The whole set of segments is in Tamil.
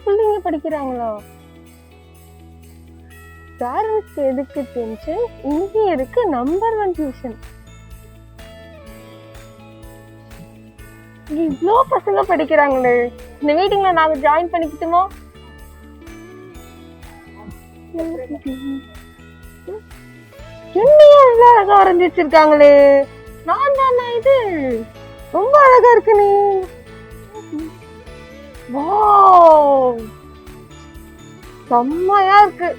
பிள்ளைங்க படிக்கிறாங்களா? பேரண்ட்ஸ்க்கு எதுக்கு டென்ஷன்? இங்க இருக்கு நம்பர் 1 டியூஷன். இவ்ளோ பசங்க படிக்கிறாங்களே, இந்த மீட்டிங்ல நாங்க ஜாயின் பண்ணிக்கிட்டுமா? என்னையா இவ்வளவு அழகா வரைஞ்சி வச்சிருக்காங்களே, நான் தானா இது? ரொம்ப அழகா இருக்கு. நீ வாவ், செம்மையா இருக்கு.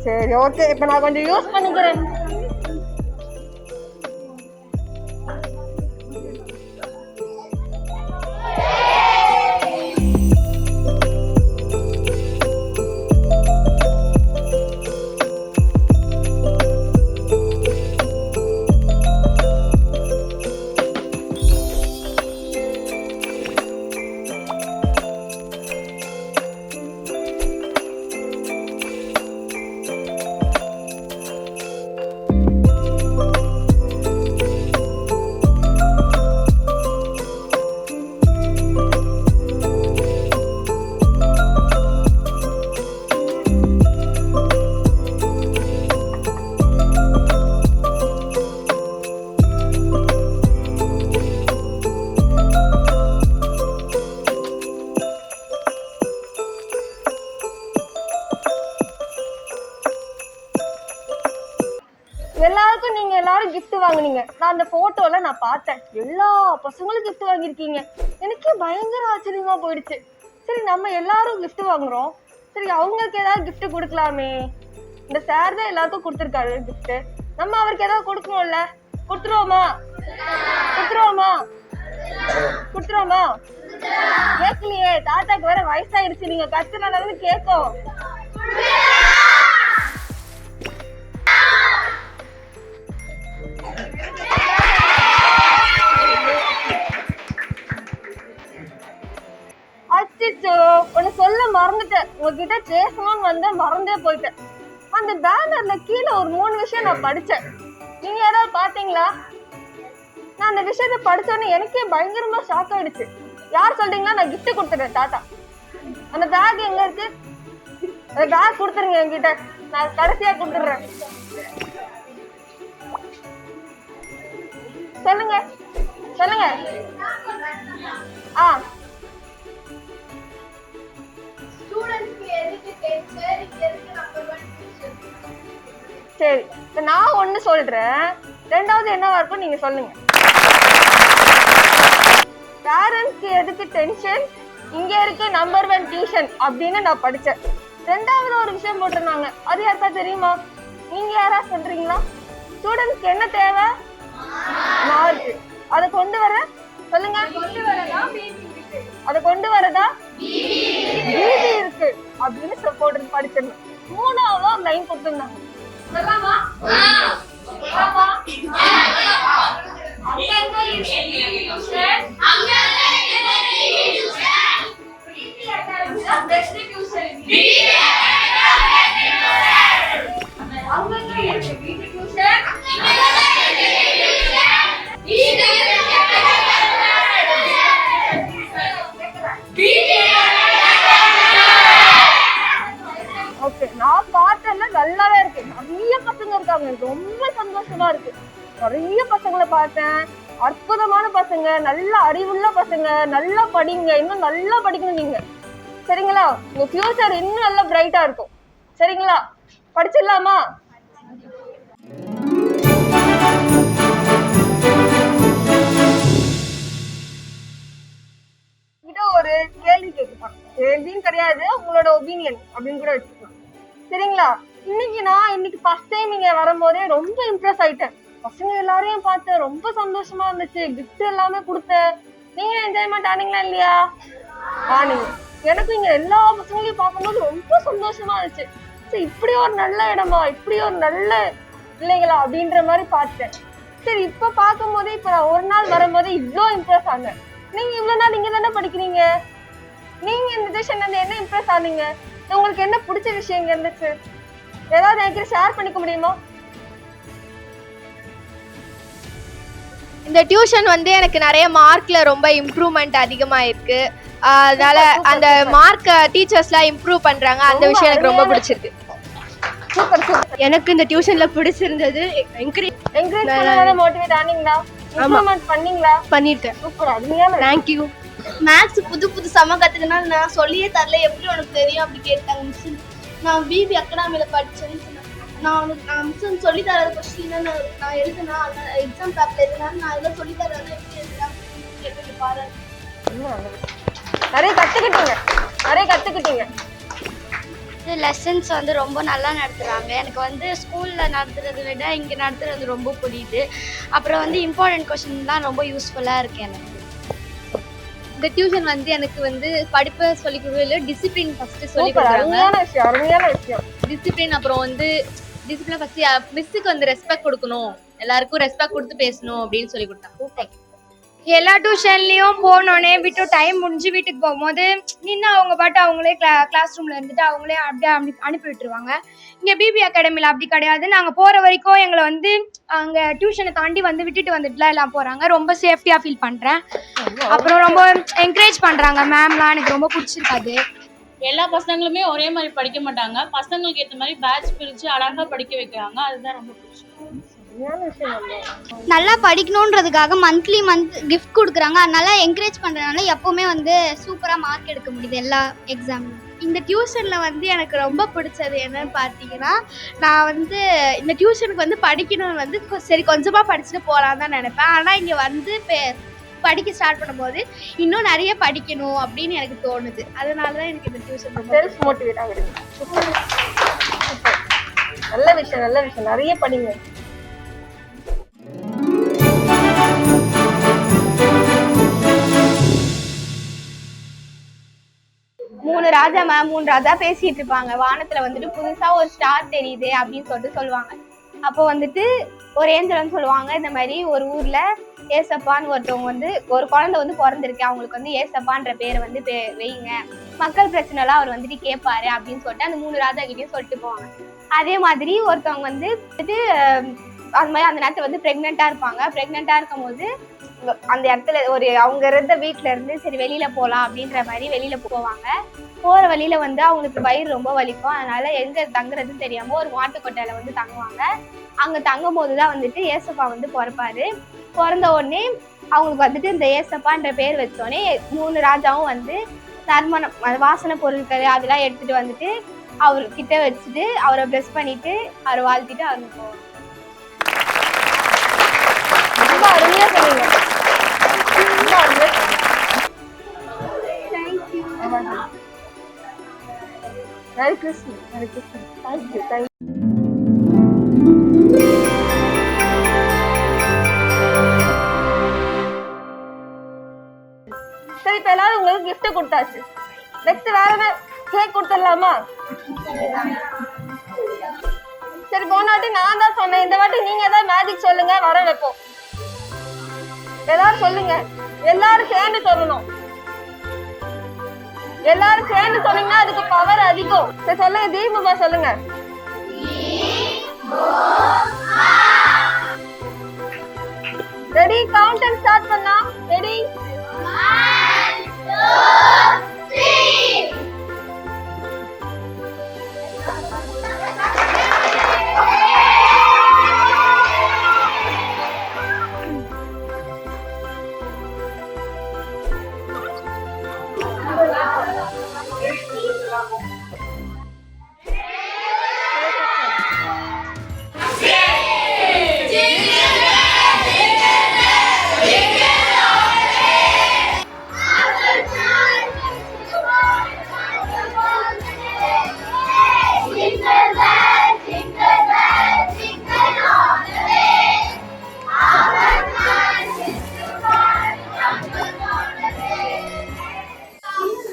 சரி, ஓகே. இப்ப நான் கொஞ்சம் யூஸ் பண்ணிக்கிறேன். எல்லாருக்கும் நீங்க எல்லாரும் கிஃப்ட் வாங்குனீங்க. நான் அந்த போட்டோல நான் பார்த்தேன். எல்லா பசங்களும் கிஃப்ட் வாங்கியிருக்கீங்க. எனக்கே பயங்கர ஆச்சரியமா போயிடுச்சு. சரி, நம்ம எல்லாரும் கிஃப்ட் வாங்குறோம். சரி, அவங்களுக்கு ஏதாவது கிஃப்ட் கொடுக்கலாமே. இந்த சார் தான் எல்லாருக்கும் கொடுத்துருக்காரு கிஃப்ட். நம்ம அவருக்கு ஏதாவது கொடுக்கணும்ல. கொடுத்துருவோமா? கொடுத்துருவோமா? கொடுத்துருவோமா? கேட்கலையே, தாத்தாக்கு வேற வயசாயிடுச்சு. நீங்க கத்துனாலும் கேட்கும். அச்சோ, உன்னை சொல்ல மறந்துட்டேன். உங்ககிட்ட பேசணும்னு வந்து மறந்தே போயிட்டேன். அந்த பேனர்ல கீழே ஒரு 3 விஷயம் நான் படிச்சேன். நீங்க யாராவது பாத்தீங்களா? நான் அந்த விஷயத்த படிச்சோன்னே எனக்கே பயங்கரமா ஷாக் ஆயிடுச்சு. யார் சொல்றீங்களா? நான் கிஃப்ட் கொடுத்துறேன் தாத்தா. அந்த பேக் எங்க இருக்கு? அந்த பேக் கொடுத்துருங்க என்கிட்ட. நான் கடைசியா கொடுத்துடுறேன். சொல்லுங்க சொல்லுங்க. ஸ்டூடண்ட்ஸ்க்கு எதுக்கு டென்ஷன், எதுக்கு சரி, இப்ப நான் ஒண்ணு சொல்றேன், ரெண்டாவது என்னவா இருக்கும் நீங்க சொல்லுங்க. பேரண்ட்ஸ்க்கு எதுக்கு டென்ஷன், இங்க இருக்கு நம்பர் 1 டியூஷன் அப்படின்னு நான் படிச்சேன். ரெண்டாவது ஒரு விஷயம் போட்டிருந்தாங்க, அது யாருக்கா தெரியுமா? நீங்க யாரா சொல்றீங்களா? ஸ்டூடெண்ட்ஸ்க்கு என்ன தேவை? மார்க். அதை கொண்டு வர சொல்லுங்க. அதை கொண்டு வரதா பிபி இருக்கு அப்படின்னு போட்டு படிச்சிருந்தேன். மூணாவது ஒரு லைன் கொடுத்துருந்தாங்க. நான் பார்த்தேன்ல நல்லாவே இருக்கு. நிறைய பசங்க இருக்காங்க, ரொம்ப சந்தோஷமா இருக்கு. நிறைய பசங்களை பார்த்தேன், அற்புதமான பசங்க, நல்ல அறிவுள்ள பசங்க. நல்லா படிங்க, இன்னும் நல்லா படிக்கணும் நீங்க, சரிங்களா? உங்க ஃபியூச்சர் இன்னும் நல்லா பிரைட்டா இருக்கும், சரிங்களா? படிச்சிடலாமா? ஒரு கேள்வி கேட்கலாம். கேள்வியும் கிடையாது, உங்களோட ஒப்பீனியன் அப்படின்னு கூட வச்சுக்கலாம், சரிங்களா? இன்னைக்கு ஃபர்ஸ்ட் டைம் இங்க வரும்போதே ரொம்ப இம்ப்ரெஸ் ஆயிட்டேன். பசங்க எல்லாரையும் பார்த்து ரொம்ப சந்தோஷமா இருந்துச்சு. கிஃப்ட் எல்லாமே கொடுத்தேன். நீங்க என்ஜாய்மெண்ட் ஆனீங்களா இல்லையா? ஆனீங்க. எனக்கு இங்க எல்லா பசங்களையும் பார்க்கும்போது ரொம்ப சந்தோஷமா இருந்துச்சு. சரி, இப்படி ஒரு நல்ல இடமா, இப்படி ஒரு நல்ல பிள்ளைங்களா அப்படின்ற மாதிரி பார்த்தேன். சரி, இப்ப பார்க்கும் போதே இப்ப நான் ஒரு நாள் வரும்போது இவ்வளோ இம்ப்ரெஸ் ஆனேன். நீங்க இவ்வளவு நாள் நீங்க தானே படிக்கிறீங்க, நீங்க இந்த டியூஷன்ல இருந்து என்ன இம்ப்ரெஸ் ஆனீங்க? உங்களுக்கு என்ன பிடிச்ச விஷயம் இங்க இருந்துச்சு? ஏதாவது எனக்கு ஷேர் பண்ணிக்க முடியுமா? இந்த டியூஷன் வந்து எனக்கு நிறைய மார்க்ல ரொம்ப இம்ப்ரூவ்மெண்ட் அதிகமா இருக்கு. அதனால அந்த மார்க் டீச்சர்ஸ்லாம் இம்ப்ரூவ் பண்றாங்க, அந்த விஷயம் எனக்கு ரொம்ப பிடிச்சிருக்கு. Super super. எனக்கு இந்த டியூஷன்ல பிடிச்சிருந்தது. என்கரேஜ் பண்ணாத மோட்டிவேட் ஆனீங்களா? இம்ப்ரூவ்மெண்ட் பண்ணீங்களா? பண்ணிட்டேன். சூப்பர், அருமையான. Thank you. மேத்ஸ் புது சம கத்துக்கனா நான் சொல்லியே தரல, எப்படி உனக்கு தெரியும் அப்படி கேட்டாங்க மிஸ். நான் பிபி அகாடமில படிச்சேன்னு சொன்னேன். நான் மிஸ் சொல்லி தராத கொஸ்டின் நான் எழுதுனா, அந்த எக்ஸாம் பேப்பர்ல எழுதுனா நான் இதெல்லாம் சொல்லி தராத எப்படி எழுதுறேன் கேட்டு பாரு. நிறைய கத்துக்கிட்டீங்க. லெசன்ஸ் வந்து ரொம்ப நல்லா நடத்துகிறாங்க. எனக்கு வந்து ஸ்கூலில் நடத்துறதை விட இங்கே நடத்துறது ரொம்ப புரியுது. அப்புறம் வந்து இம்பார்ட்டன்ட் கொஸ்டின்லாம் ரொம்ப யூஸ்ஃபுல்லாக இருக்குது எனக்கு. இந்த டியூஷன் வந்து எனக்கு வந்து படிப்பை சொல்லிக் கொடுக்கல, டிசிப்ளின் ஃபர்ஸ்ட் சொல்லிக் கொடுக்குறாங்க. அருமையான விஷயம். டிசிப்ளின், அப்புறம் வந்து டிசிப்ளின் ஃபர்ஸ்ட் மிஸ்ஸுக்கு வந்து ரெஸ்பெக்ட் கொடுக்கணும், எல்லாருக்கும் ரெஸ்பெக்ட் கொடுத்து பேசணும் அப்படின்னு சொல்லி கொடுத்தாங்க. எல்லா டியூஷன்லயும் போனோடனே விட்டு டைம் முடிஞ்சு வீட்டுக்கு போகும்போது நின்று அவங்க பாட்டு அவங்களே கிளாஸ் ரூம்ல இருந்துட்டு அவங்களே அப்படியே அனுப்பி விட்டுருவாங்க. இங்க பிபி அகாடமில அப்படி கிடையாது. நாங்க போற வரைக்கும் எங்களை வந்து அங்க டியூஷனை தாண்டி வந்து விட்டுட்டு வந்துட்டுலாம் எல்லாம் போறாங்க. ரொம்ப சேஃப்டியா ஃபீல் பண்றேன். அப்புறம் ரொம்ப என்கரேஜ் பண்றாங்க மேம்லாம், எனக்கு ரொம்ப பிடிச்சிருக்காது. எல்லா பசங்களுமே ஒரே மாதிரி படிக்க மாட்டாங்க, பசங்களுக்கு ஏற்ற மாதிரி பேட்ச் பிரிச்சு அழகா படிக்க வைக்கிறாங்க, அதுதான் ரொம்ப பிடிச்சிருக்கு. நல்லா படிக்கணுன்றதுக்காக மந்த் கிஃப்ட் கொடுக்குறாங்க. அதனால என்கரேஜ் பண்றதுனால எப்பவுமே வந்து சூப்பரா மார்க் எடுக்க முடியுது எல்லா எக்ஸாம்லயும். இந்த டியூஷன்ல வந்து எனக்கு ரொம்ப பிடிச்சது என்னன்னு பார்த்தீங்கன்னா, நான் வந்து இந்த டியூஷனுக்கு வந்து படிக்கணும்னு வந்து சரி கொஞ்சமா படிச்சுட்டு போகலான்னு தான் நினைப்பேன். ஆனால் இங்கே வந்து படிக்க ஸ்டார்ட் பண்ணும்போது இன்னும் நிறைய படிக்கணும் அப்படின்னு எனக்கு தோணுது. அதனால தான் எனக்கு இந்த டியூஷன் ரொம்ப செல்ஃப் மோட்டிவேட் ஆகுது. நல்ல விஷயம். நிறைய படிங்க. மூணு ராஜா பேசிட்டு இருப்பாங்க. வானத்துல வந்துட்டு புதுசா ஒரு ஸ்டார் தெரியுது அப்படின்னு சொல்லுவாங்க. அப்போ வந்துட்டு ஒரு ஏஞ்சல் வந்து சொல்லுவாங்க, இந்த மாதிரி ஒரு ஊர்ல ஏசப்பான்னு ஒருத்தவங்க வந்து ஒரு குழந்தை வந்து பிறந்திருக்கு, அவங்களுக்கு வந்து ஏசப்பான்ற பேரை வந்து வைங்க, மக்கள் பிரச்சனை எல்லாம் அவர் வந்துட்டு கேட்பாரு அப்படின்னு சொல்லிட்டு அந்த 3 ராஜா கிட்டையும் சொல்லிட்டு போவாங்க. அதே மாதிரி ஒருத்தவங்க வந்து அந்த மாதிரி அந்த நேரத்துல வந்து பிரெக்னெண்டா இருப்பாங்க. பிரெக்னெண்டா இருக்கும் போது அந்த இடத்துல அவங்க இருந்த வீட்டுல இருந்து சரி வெளியில போகலாம் அப்படின்ற மாதிரி வெளியில போவாங்க. போற வழியில வந்து அவங்களுக்கு வயிறு ரொம்ப வலிக்கும். அதனால எங்க தங்குறதுன்னு தெரியாம ஒரு மாட்டுக்கொட்டையில வந்து தங்குவாங்க. அங்க தங்கும் போதுதான் வந்துட்டு ஏசப்பா வந்து பிறப்பாரு. பிறந்த உடனே அவங்களுக்கு வந்துட்டு இந்த ஏசப்பான்ற பேர் வச்சோடனே 3 ராஜாவும் வந்து நறுமணம் வாசனை பொருட்கள் அதெல்லாம் எடுத்துட்டு வந்துட்டு அவர்கிட்ட வச்சுட்டு அவரை ப்ளஸ் பண்ணிட்டு அவரை வாழ்த்திட்டு அவர் போவோம். ரொம்ப அருமையா சொன்னீங்க. ரொம்ப அருமையா சொன்னீங்க. Merry Christmas. Merry Christmas. Thank you. Thank you. சரி, இப்ப எல்லாரும் உங்களுக்கு gift கொடுத்தாச்சு. நெக்ஸ்ட் வேற என்ன கேக் கொடுத்துடலாமா? சரி, போன வாட்டி நான் தான் சொன்னேன், இந்த வாட்டி நீங்க ஏதாவது மேஜிக் சொல்லுங்க, வர வைப்போம். எல்லாரும் சொல்லுங்க, எல்லாரும் சேர்ந்து சொல்லணும். எல்லாரும் சேர்ந்து சொன்னீங்கன்னா அதுக்கு பவர் அதிகம். சரி சொல்லுங்க, தீபமா சொல்லுங்க. ரெடி, கவுண்ட் அண்ட் ஸ்டார்ட் பண்ணா. Ready, 1 2 3.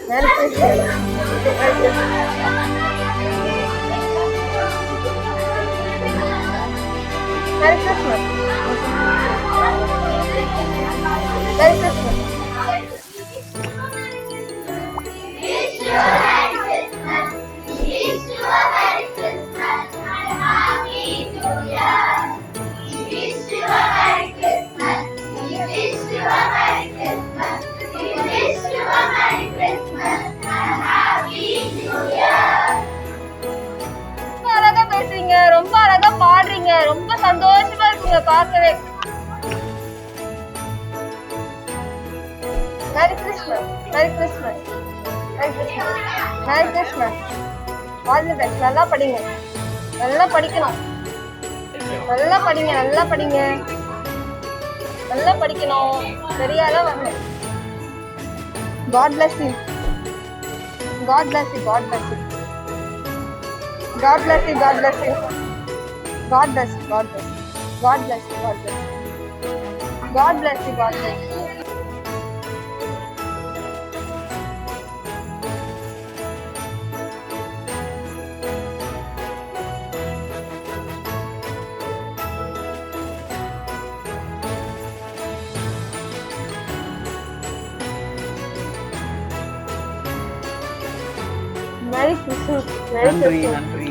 Merry Christmas. Merry Christmas. Merry Christmas. ரொம்ப அழகா பேசுறீங்க, ரொம்ப அழகா பாடுறீங்க, ரொம்ப சந்தோஷமா இருக்குங்க பார்க்கவே. Merry Christmas. Merry Christmas. Merry Christmas. Merry Christmas. All the best. நல்லா படிங்க, நல்லா படிக்கணும், நல்லா படிங்க, நல்லா படிங்க, நல்லா படிக்கணும், சரியாதான் வரணும். God bless you. God bless you. God bless you. God bless you. God bless you. God bless you. God bless you. God bless you. God bless you. God bless you. God bless you. Merry Christmas. Merry Christmas. நன்றி.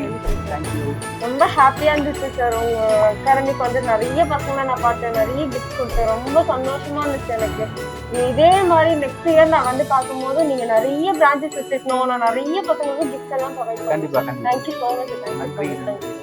Thank you. ரொம்ப ஹாப்பியா இருந்துச்சு சார். உங்க அகாடமிக்கு வந்து நிறைய பசங்களை நான் பார்த்தேன், நிறைய கிஃப்ட் கொடுத்தேன், ரொம்ப சந்தோஷமா இருந்துச்சு எனக்கு. இதே மாதிரி நெக்ஸ்ட் இயர் நான் வந்து பார்க்கும்போது நீங்க நிறைய பிரான்ச்சஸ் வச்சுக்கணும், நான் நிறைய பசங்களுக்கு கிஃப்ட் எல்லாம் ப்ரொவைட் பண்ணுவேன். கண்டிப்பா. Thank you so much. தேங்க்யூ.